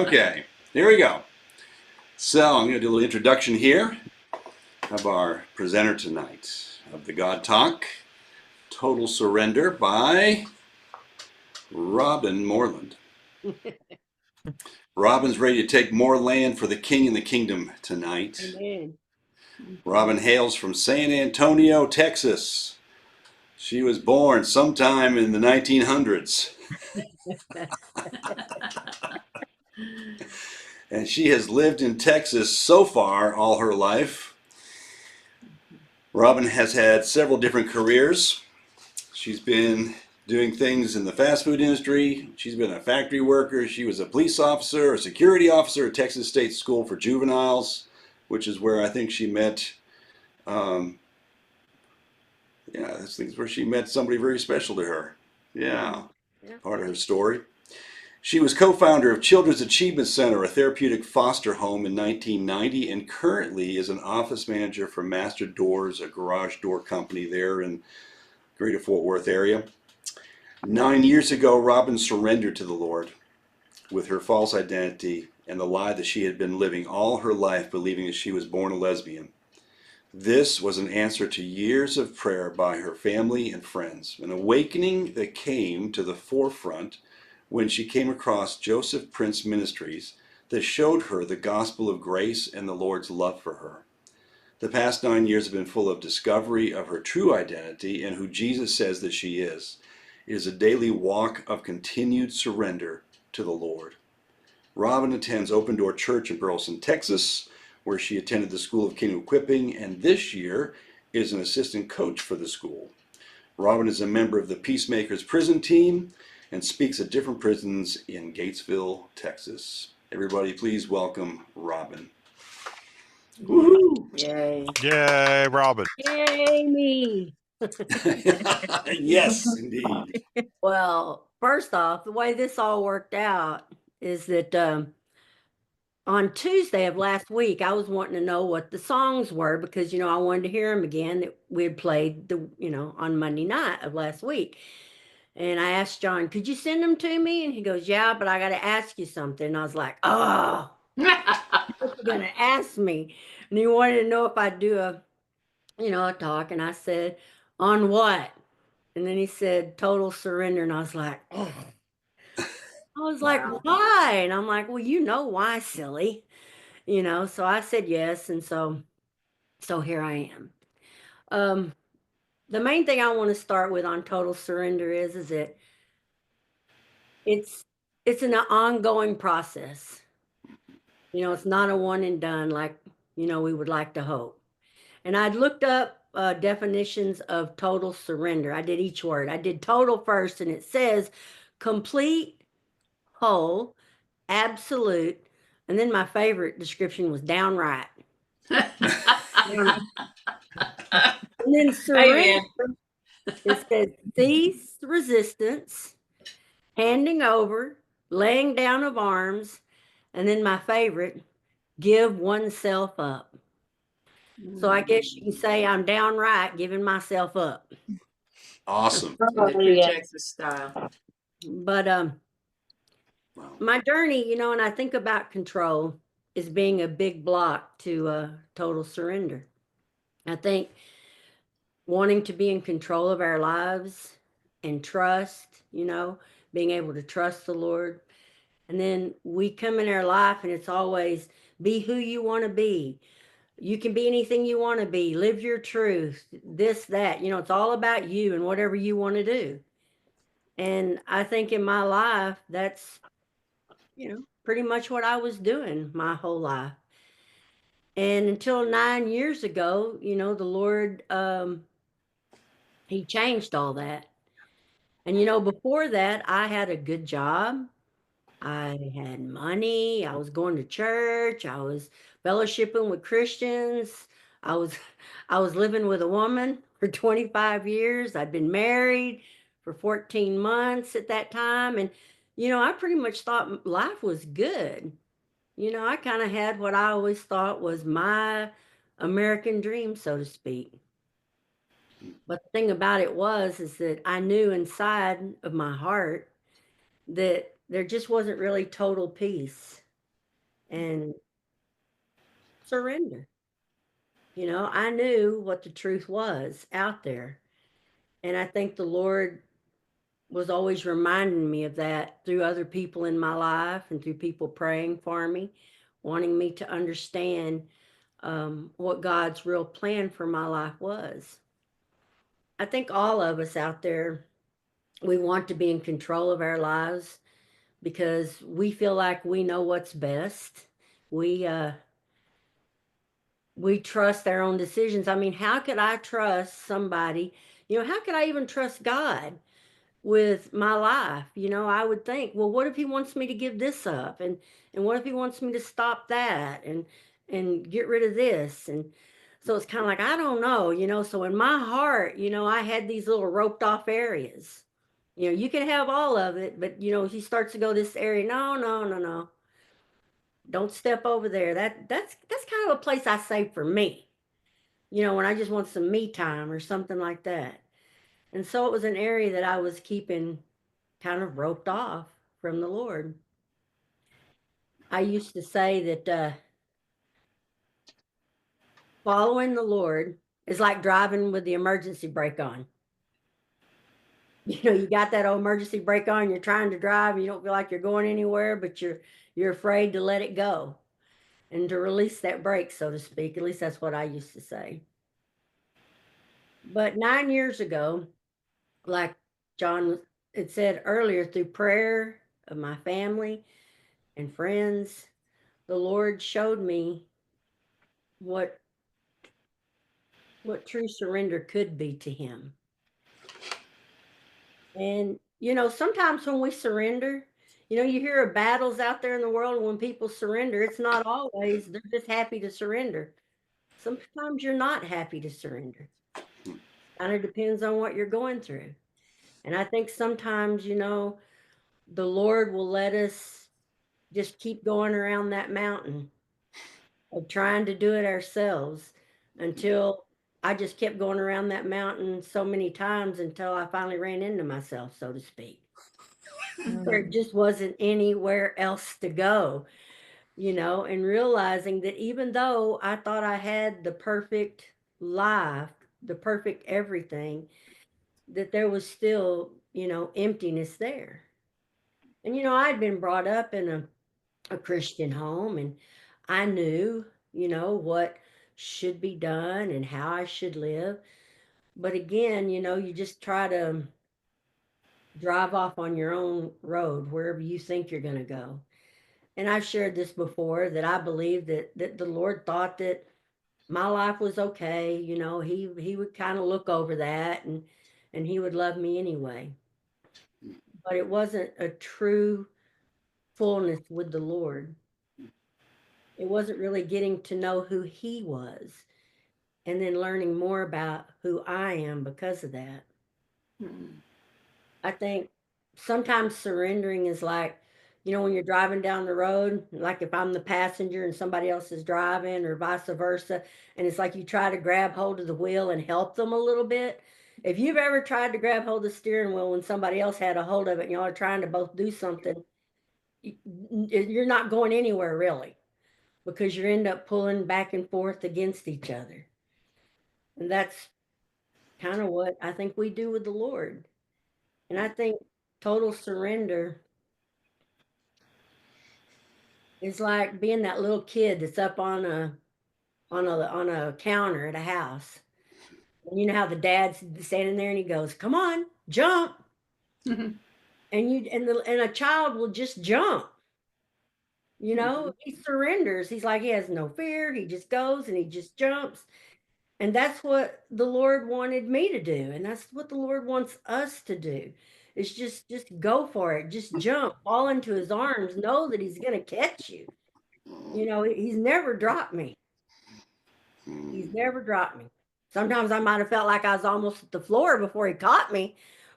Okay, here we go. So I'm going to do a little introduction here of our presenter tonight of the God Talk, Total Surrender by Robin Moreland. Robin's ready to take more land for the King and the Kingdom tonight. Amen. Robin hails from San Antonio, Texas. She was born sometime in the 1900s. And she has lived in Texas so far all her life. Robin has had several different careers. She's been doing things in the fast food industry. She's been a factory worker. She was a police officer, a security officer at Texas State School for Juveniles, which is where I think she met, that's where she met somebody very special to her. Yeah, part of her story. She was co-founder of Children's Achievement Center, a therapeutic foster home in 1990, and currently is an office manager for Master Doors, a garage door company there in Greater Fort Worth area. 9 years ago, Robin surrendered to the Lord with her false identity and the lie that she had been living all her life believing that she was born a lesbian. This was an answer to years of prayer by her family and friends, an awakening that came to the forefront when she came across Joseph Prince Ministries that showed her the gospel of grace and the Lord's love for her. The past 9 years have been full of discovery of her true identity and who Jesus says that she is. It is a daily walk of continued surrender to the Lord. Robin attends Open Door Church in Burleson, Texas, where she attended the School of Kingdom Equipping, and this year is an assistant coach for the school. Robin is a member of the Peacemakers prison team and speaks at different prisons in Gatesville, Texas. Everybody, please welcome Robin. Woo! Yay. Yay, Robin. Yay, me. Yes, indeed. Well, first off, the way this all worked out is that on Tuesday of last week, I was wanting to know what the songs were because, I wanted to hear them again that we had played on Monday night of last week. And I asked John, could you send them to me? And he goes, yeah, but I got to ask you something. And I was like, oh, what you going to ask me? And he wanted to know if I'd do a talk. And I said, on what? And then he said, total surrender. And I was like, oh. I was like, why? And I'm like, well, you know why, silly. So I said yes. And so here I am. The main thing I want to start with on total surrender is that it's an ongoing process. It's not a one and done like, we would like to hope. And I'd looked up definitions of total surrender. I did each word. I did total first, and it says complete, whole, absolute, and then my favorite description was downright. And then surrender, it says cease resistance, handing over, laying down of arms, and then my favorite, give oneself up. So I guess you can say I'm downright giving myself up. Awesome. The true Texas style. But my journey, and I think about control is being a big block to total surrender. I think wanting to be in control of our lives and trust, being able to trust the Lord. And then we come in our life and it's always be who you want to be. You can be anything you want to be. Live your truth. This, that, it's all about you and whatever you want to do. And I think in my life, that's, pretty much what I was doing my whole life. And until 9 years ago, the Lord, he changed all that. And, before that, I had a good job. I had money. I was going to church. I was fellowshipping with Christians. I was living with a woman for 25 years. I'd been married for 14 months at that time. And, I pretty much thought life was good. I kind of had what I always thought was my American dream, so to speak. But the thing about it is that I knew inside of my heart that there just wasn't really total peace. and surrender. I knew what the truth was out there. And I think the Lord was always reminding me of that through other people in my life and through people praying for me, wanting me to understand what God's real plan for my life was. I think all of us out there, we want to be in control of our lives because we feel like we know what's best. We uh, we trust our own decisions. I mean, how could I trust somebody? How could I even trust God with my life? I would think, well, what if he wants me to give this up? And what if he wants me to stop that and get rid of this? And so it's kind of like, I don't know, so in my heart, I had these little roped off areas. You can have all of it, but he starts to go this area. No, no, no, no. Don't step over there. That's kind of a place I say for me, when I just want some me time or something like that. And so it was an area that I was keeping kind of roped off from the Lord. I used to say that following the Lord is like driving with the emergency brake on. You got that old emergency brake on, you're trying to drive, you don't feel like you're going anywhere, but you're afraid to let it go and to release that brake, so to speak. At least that's what I used to say. But 9 years ago, like John had said earlier, through prayer of my family and friends, the Lord showed me what true surrender could be to him. And sometimes when we surrender, you hear of battles out there in the world, and when people surrender, it's not always they're just happy to surrender. Sometimes you're not happy to surrender. Kind of depends on what you're going through. And I think sometimes, the Lord will let us just keep going around that mountain of trying to do it ourselves until I just kept going around that mountain so many times until I finally ran into myself, so to speak. There just wasn't anywhere else to go, and realizing that even though I thought I had the perfect life, the perfect everything, that there was still, emptiness there. And, I'd been brought up in a Christian home, and I knew, what should be done and how I should live. But again, you just try to drive off on your own road wherever you think you're going to go. And I've shared this before that I believe that the Lord thought that my life was okay. He would kind of look over that and he would love me anyway. But it wasn't a true fullness with the Lord. It wasn't really getting to know who he was and then learning more about who I am because of that. I think sometimes surrendering is like, when you're driving down the road, like if I'm the passenger and somebody else is driving or vice versa, and it's like you try to grab hold of the wheel and help them a little bit. If you've ever tried to grab hold of the steering wheel when somebody else had a hold of it and y'all are trying to both do something, you're not going anywhere really because you end up pulling back and forth against each other. And that's kind of what I think we do with the Lord. And I think total surrender is like being that little kid that's up on a counter at a house. And you know how the dad's standing there and he goes, "Come on, jump." And a child will just jump. He surrenders. He's like he has no fear. He just goes and he just jumps. And that's what the Lord wanted me to do. And that's what the Lord wants us to do. Is just go for it. Just jump, fall into his arms, know that he's gonna catch you. He's never dropped me. He's never dropped me. Sometimes I might have felt like I was almost at the floor before he caught me,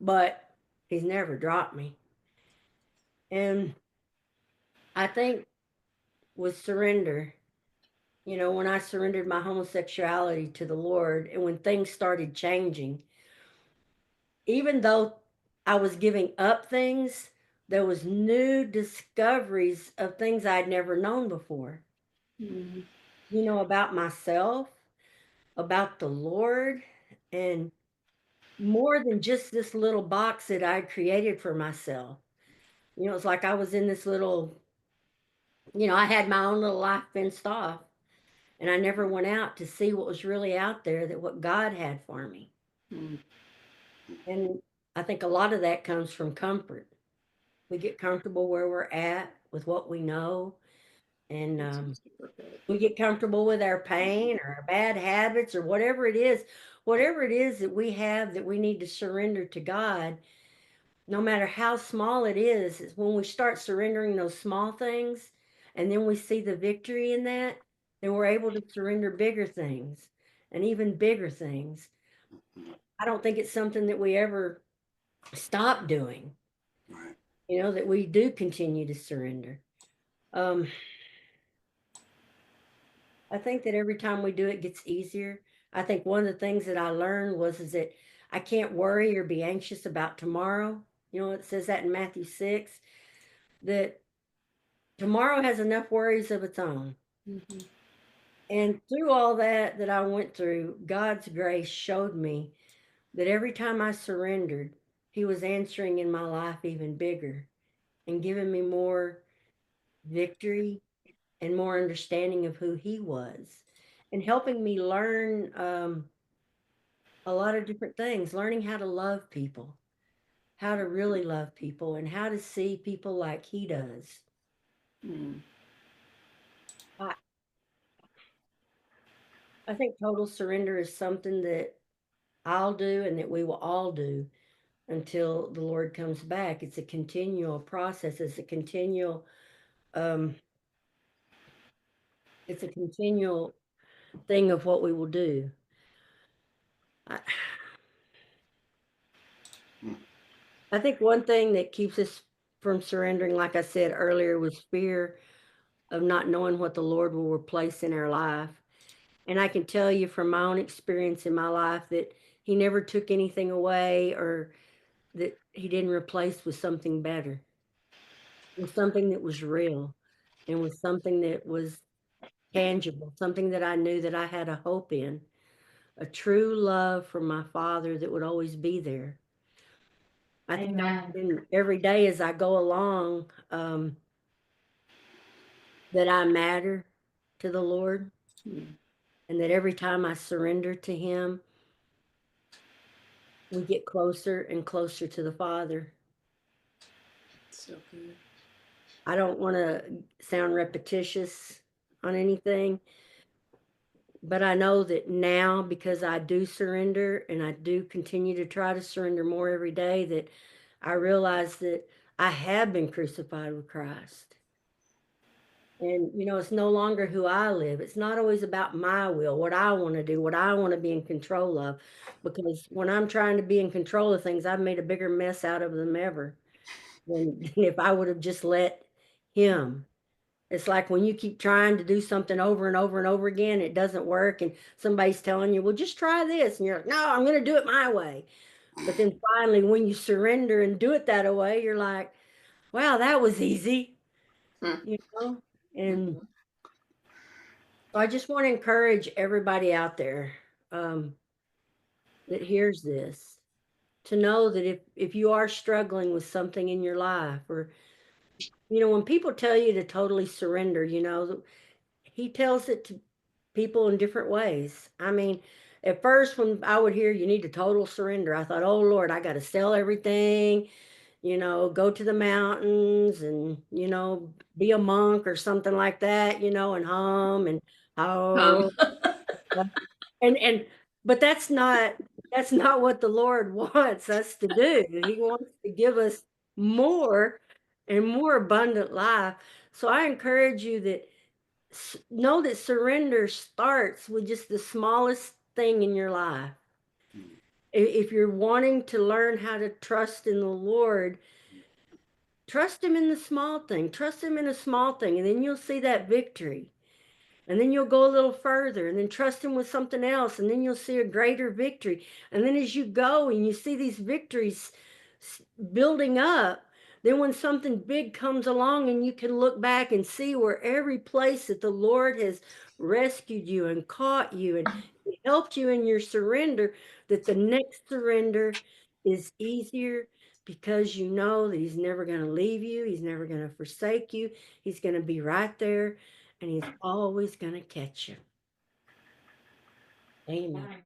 but he's never dropped me. And I think with surrender, when I surrendered my homosexuality to the Lord and when things started changing, even though I was giving up things, there was new discoveries of things I'd never known before. Mhm. You know, about myself, about the Lord, and more than just this little box that I'd created for myself. You know, it's like I was in this little, I had my own little life fenced off, and I never went out to see what was really out there, that what God had for me. Mhm. And I think a lot of that comes from comfort. We get comfortable where we're at with what we know, and Super good. we get comfortable with our pain or our bad habits or whatever it is that we have that we need to surrender to God. No matter how small it is when we start surrendering those small things and then we see the victory in that, then we're able to surrender bigger things and even bigger things. I don't think it's something that we ever stop doing, Right. that we do continue to surrender. Um, I think that every time we do it gets easier. I think one of the things that I learned is that I can't worry or be anxious about tomorrow. It says that in Matthew 6, that tomorrow has enough worries of its own. Mhm. And through all that I went through, God's grace showed me that every time I surrendered, He was answering in my life even bigger and giving me more victory and more understanding of who He was, and helping me learn a lot of different things, learning how to love people, how to really love people, and how to see people like He does. Mhm. I, I think total surrender is something that I'll do and that we will all do until the Lord comes back. It's a continual process. Um, it's a continual thing of what we will do. I, Hmm. I think one thing that keeps us from surrendering, like I said earlier, was fear of not knowing what the Lord will replace in our life. And I can tell you from my own experience in my life that He never took anything away, or that He didn't replace with something better, with something that was real, and with something that was tangible, something that I knew that I had a hope in, a true love from my Father that would always be there. I think Amen. every day as I go along, that I matter to the Lord, Mhm. and that every time I surrender to Him, we get closer and closer to the Father. So good. I don't want to sound repetitious on anything, but I know that now, because I do surrender and I do continue to try to surrender more every day, that I realize that I have been crucified with Christ. And, it's no longer who I live. It's not always about my will, what I want to do, what I want to be in control of. Because when I'm trying to be in control of things, I've made a bigger mess out of them ever than if I would have just let Him. It's like when you keep trying to do something over and over and over again, it doesn't work, and somebody's telling you, well, just try this. And you're like, no, I'm going to do it my way. But then finally, when you surrender and do it that way, you're like, wow, that was easy, Mhm. you know? And so I just want to encourage everybody out there um, that hears this to know that if you are struggling with something in your life, or, when people tell you to totally surrender, He tells it to people in different ways. I mean, at first, when I would hear you need to total surrender, I thought, oh Lord, I got to sell everything, go to the mountains and, be a monk or something like that, and hum and Um, oh, and but that's not what the Lord wants us to do. He wants to give us more and more abundant life. So I encourage you that know that surrender starts with just the smallest thing in your life. If you're wanting to learn how to trust in the Lord, trust Him in the small thing, trust Him in a small thing, and then you'll see that victory. And then you'll go a little further and then trust Him with something else, and then you'll see a greater victory. And then as you go and you see these victories building up, then when something big comes along and you can look back and see where every place that the Lord has rescued you and caught you and helped you in your surrender, that the next surrender is easier because you know that He's never going to leave you. He's never going to forsake you. He's going to be right there and He's always going to catch you. Amen.